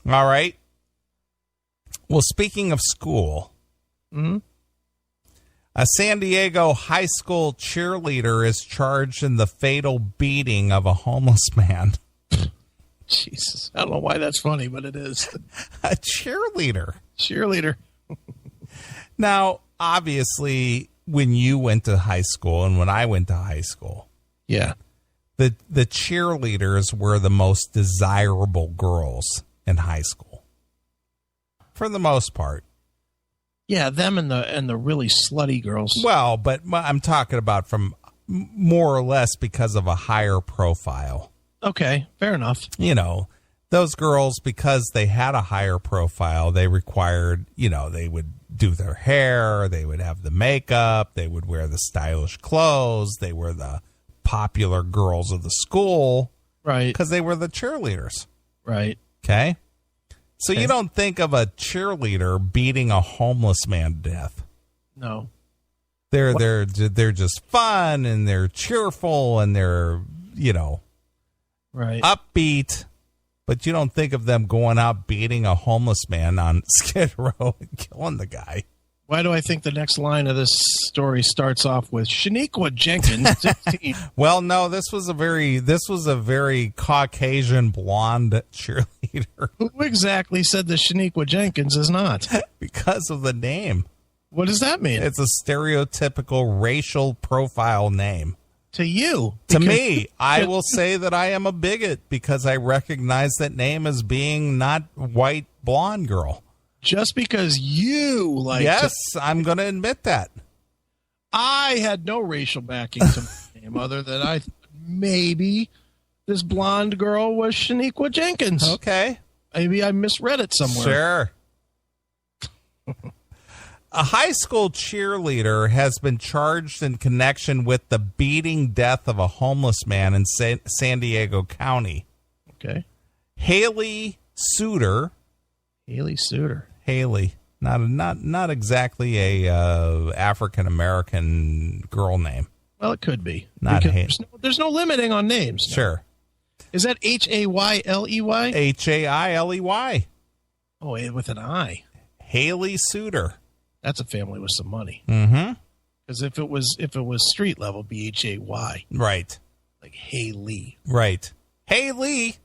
All right. Well, speaking of school, a San Diego high school cheerleader is charged in the fatal beating of a homeless man. Jesus. I don't know why that's funny, but it is. A cheerleader. Cheerleader. Now, obviously, when you went to high school and when I went to high school, yeah, the cheerleaders were the most desirable girls in high school, for the most part. Yeah, them and the really slutty girls. Well, but I'm talking about from more or less because of a higher profile. Okay, fair enough. You know, those girls, because they had a higher profile, they required, you know, they would do their hair, they would have the makeup, they would wear the stylish clothes, they were the popular girls of the school. Right. Because they were the cheerleaders. Right. Okay? So you don't think of a cheerleader beating a homeless man to death. No. They're just fun and they're cheerful and they're, you know, right, upbeat, but you don't think of them going out beating a homeless man on Skid Row and killing the guy. Why do I think the next line of this story starts off with Shaniqua Jenkins, 16? Well, no, this was a very Caucasian blonde cheerleader. Who exactly said that Shaniqua Jenkins is not? Because of the name. What does that mean? It's a stereotypical racial profile name. To you? To me, I will say that I am a bigot because I recognize that name as being not white blonde girl. Just because you like Yes, I'm going to admit that. I had no racial backing to my name other than maybe this blonde girl was Shaniqua Jenkins. Okay. Maybe I misread it somewhere. Sure. A high school cheerleader has been charged in connection with the beating death of a homeless man in San Diego County. Okay. Haley Suter. Haley, not exactly a African American girl name. Well, it could be. Not there's no limiting on names. No. Sure. Is that Hayley? Hailey. Oh, with an I. Haley Suter. That's a family with some money. Mm-hmm. Because if it was street level, BHAY. Right. Like Haley. Right. Haley.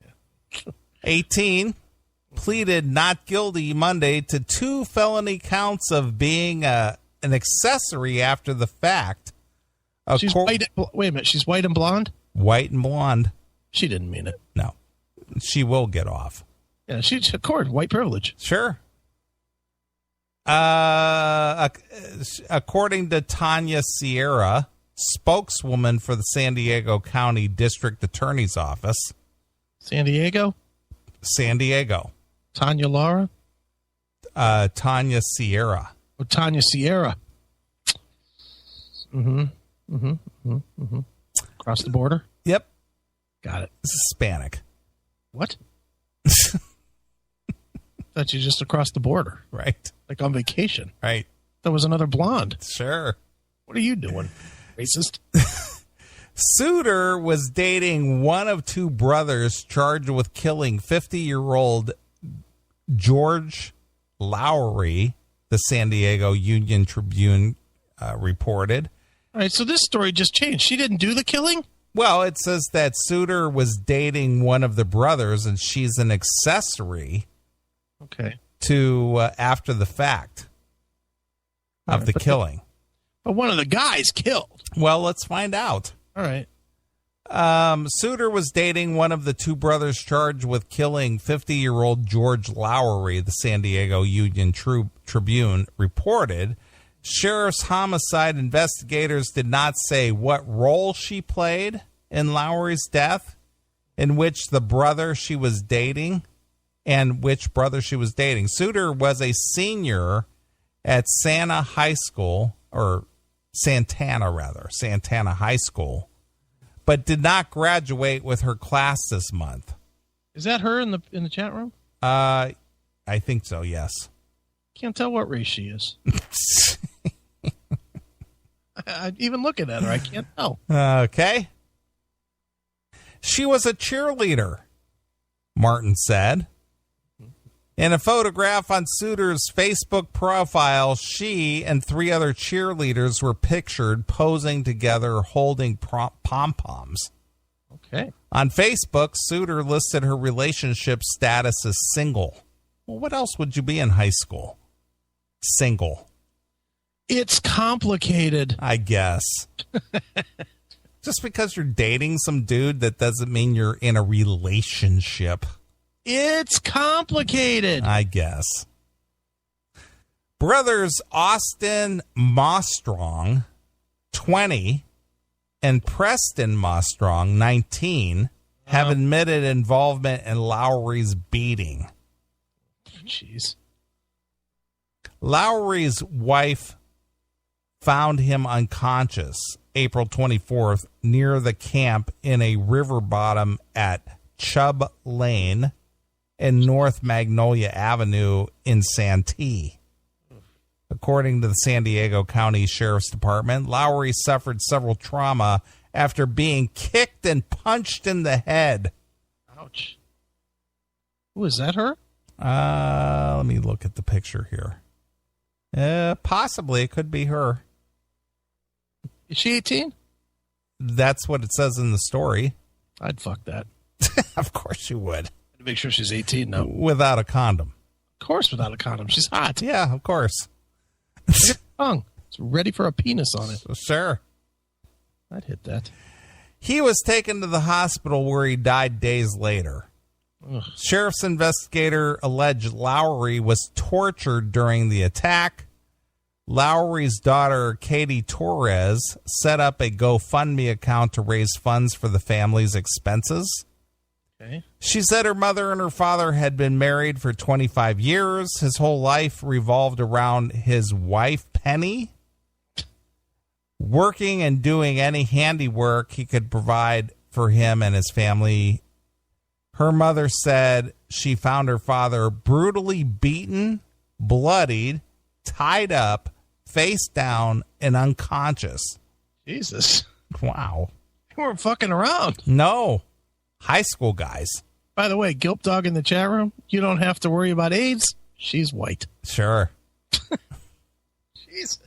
Yeah. 18. Pleaded not guilty Monday to 2 felony counts of being an accessory after the fact. She's white. Wait a minute. She's white and blonde? White and blonde. She didn't mean it. No. She will get off. Yeah, she's white privilege. Sure. According to Tanya Sierra, spokeswoman for the San Diego County District Attorney's Office. San Diego. Tanya Laura? Tanya Sierra. Oh, Tanya Sierra. Across the border? Yep. Got it. Hispanic. What? Thought you just across the border. Right. Like on vacation. Right. That was another blonde. Sure. What are you doing? Racist. Suter was dating one of 2 brothers charged with killing 50-year-old George Lowry, the San Diego Union Tribune reported. All right, so this story just changed. She didn't do the killing? Well, it says that Suter was dating one of the brothers, and she's an accessory to after the fact of the killing. But one of the guys killed. Well, let's find out. All right. Suter was dating one of the 2 brothers charged with killing 50-year-old George Lowry, the San Diego Union Tribune reported. Sheriff's homicide investigators did not say what role she played in Lowry's death, in which the brother she was dating, and which brother she was dating. Suter was a senior at Santana High School, but did not graduate with her class this month. Is that her in the chat room? I think so, yes. Can't tell what race she is. Even looking at her, I can't tell. Okay. She was a cheerleader, Martin said. In a photograph on Suter's Facebook profile, she and 3 other cheerleaders were pictured posing together holding pom-poms. Okay. On Facebook, Suter listed her relationship status as single. Well, what else would you be in high school? Single. It's complicated. I guess. Just because you're dating some dude, that doesn't mean you're in a relationship. It's complicated. I guess. Brothers Austin Mostrong, 20, and Preston Mostrong, 19, have admitted involvement in Lowry's beating. Jeez. Lowry's wife found him unconscious April 24th near the camp in a river bottom at Chubb Lane and North Magnolia Avenue in Santee. According to the San Diego County Sheriff's Department, Lowry suffered several trauma after being kicked and punched in the head. Ouch. Ooh, is that her? Let me look at the picture here. Possibly it could be her. Is she 18? That's what it says in the story. I'd fuck that. Of course you would. To make sure she's 18 now. Without a condom. Of course, without a condom. She's hot. Yeah, of course. Look at her tongue. It's ready for a penis on it. Sure. I'd hit that. He was taken to the hospital where he died days later. Ugh. Sheriff's investigator alleged Lowry was tortured during the attack. Lowry's daughter, Katie Torres, set up a GoFundMe account to raise funds for the family's expenses. Okay. She said her mother and her father had been married for 25 years. His whole life revolved around his wife, Penny, working and doing any handiwork he could provide for him and his family. Her mother said she found her father brutally beaten, bloodied, tied up, face down, and unconscious. Jesus. Wow. You weren't fucking around. No. High school guys. By the way, Gilp Dog in the chat room, you don't have to worry about AIDS. She's white. Sure. Jesus.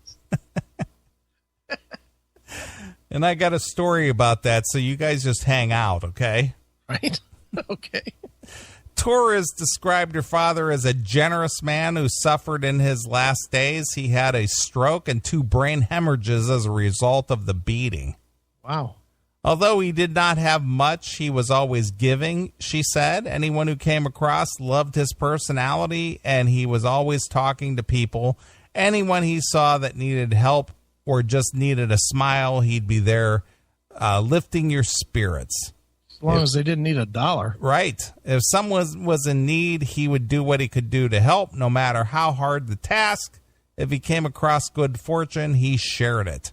And I got a story about that, so you guys just hang out, okay? Right? Okay. Torres described her father as a generous man who suffered in his last days. He had a stroke and 2 brain hemorrhages as a result of the beating. Wow. Although he did not have much, he was always giving, she said. Anyone who came across loved his personality, and he was always talking to people. Anyone he saw that needed help or just needed a smile, he'd be there lifting your spirits. As long as they didn't need $1. Right. If someone was in need, he would do what he could do to help, no matter how hard the task. If he came across good fortune, he shared it.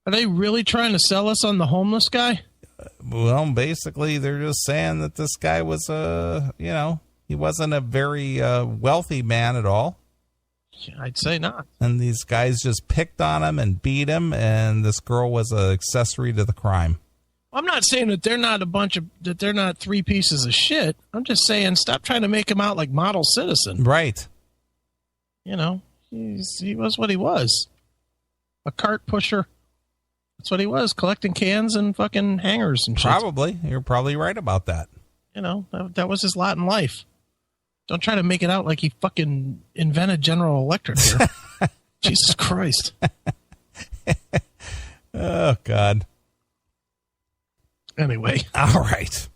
Are they really trying to sell us on the homeless guy? Well, basically, they're just saying that this guy was, he wasn't a very wealthy man at all. I'd say not. And these guys just picked on him and beat him, and this girl was an accessory to the crime. I'm not saying that they're not that they're not 3 pieces of shit. I'm just saying stop trying to make him out like model citizen. Right. You know, he was what he was. A cart pusher. That's what he was, collecting cans and fucking hangers and shit. Probably. You're probably right about that. You know, that was his lot in life. Don't try to make it out like he fucking invented General Electric here. Jesus Christ. Oh, God. Anyway. All right.